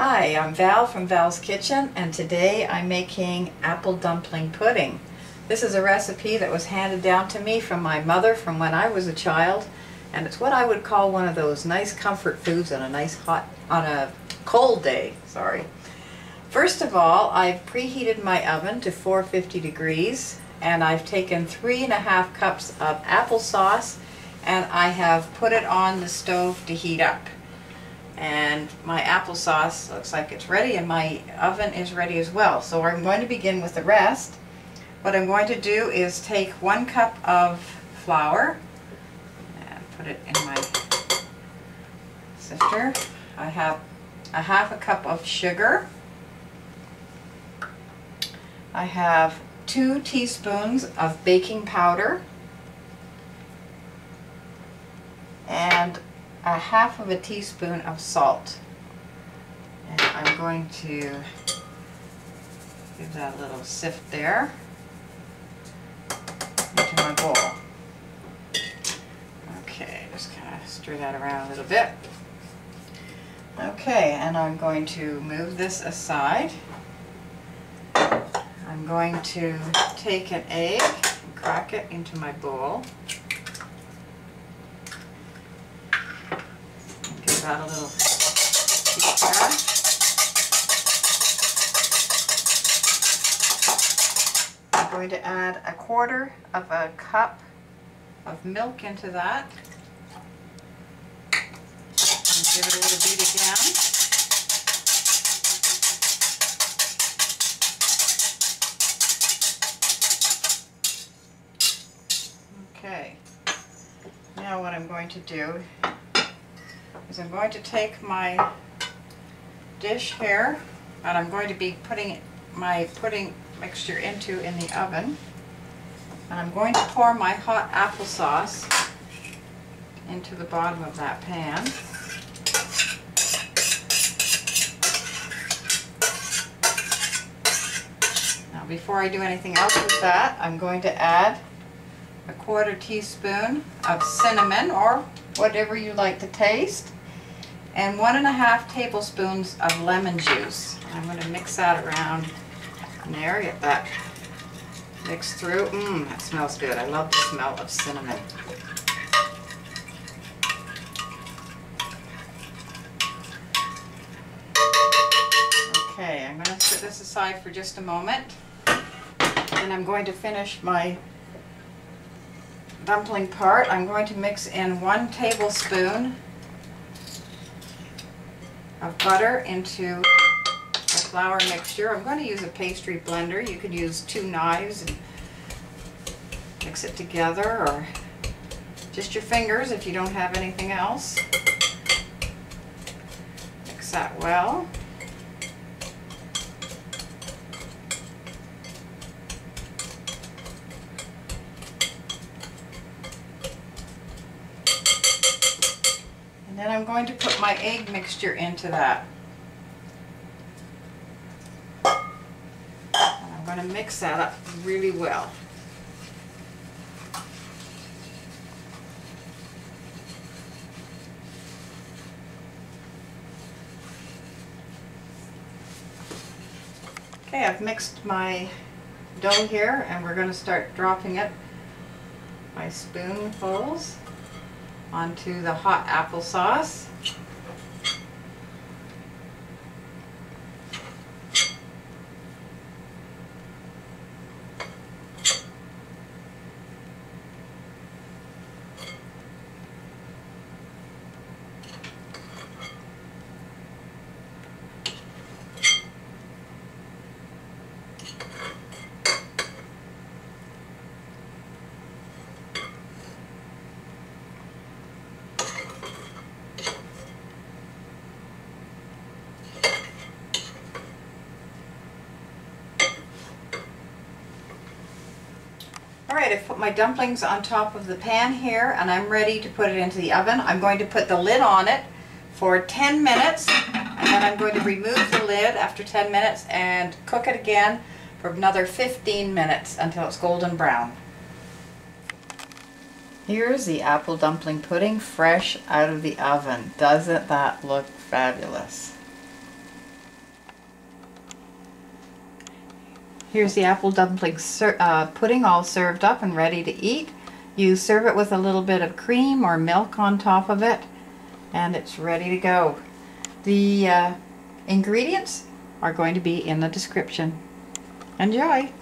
Hi, I'm Val from Val's Kitchen, and today I'm making apple dumpling pudding. This is a recipe that was handed down to me from my mother from when I was a child, and it's what I would call one of those nice comfort foods on a cold day. First of all, I've preheated my oven to 450 degrees, and I've taken 3.5 cups of applesauce, and I have put it on the stove to heat up. And my applesauce looks like it's ready, and my oven is ready as well. So I'm going to begin with the rest. What I'm going to do is take 1 cup of flour and put it in my sifter. I have a 1/2 cup of sugar. I have 2 teaspoons of baking powder and a 1/2 teaspoon of salt. And I'm going to give that a little sift there into my bowl. Okay, just kind of stir that around a little bit. Okay, and I'm going to move this aside. I'm going to take an egg and crack it into my bowl. Give that a little heat there. I'm going to add 1/4 of a cup of milk into that. And give it a little beat again. Okay. Now what I'm going to do is I'm going to take my dish here, and I'm going to be putting my pudding mixture in the oven, and I'm going to pour my hot applesauce into the bottom of that pan. Now before I do anything else with that, I'm going to add a 1/4 teaspoon of cinnamon, or whatever you like to taste, and 1.5 tablespoons of lemon juice. I'm going to mix that around in there, get that mixed through. That smells good. I love the smell of cinnamon. Okay, I'm going to set this aside for just a moment, and I'm going to finish my dumpling part. I'm going to mix in 1 tablespoon of butter into the flour mixture. I'm going to use a pastry blender. You could use 2 knives and mix it together, or just your fingers if you don't have anything else. Mix that well. Then I'm going to put my egg mixture into that. And I'm going to mix that up really well. Okay, I've mixed my dough here, and we're going to start dropping it by spoonfuls onto the hot applesauce. Alright, I've put my dumplings on top of the pan here, and I'm ready to put it into the oven. I'm going to put the lid on it for 10 minutes, and then I'm going to remove the lid after 10 minutes and cook it again for another 15 minutes until it's golden brown. Here's the apple dumpling pudding fresh out of the oven. Doesn't that look fabulous? Here's the apple dumpling pudding all served up and ready to eat. You serve it with a little bit of cream or milk on top of it, and it's ready to go. The ingredients are going to be in the description. Enjoy!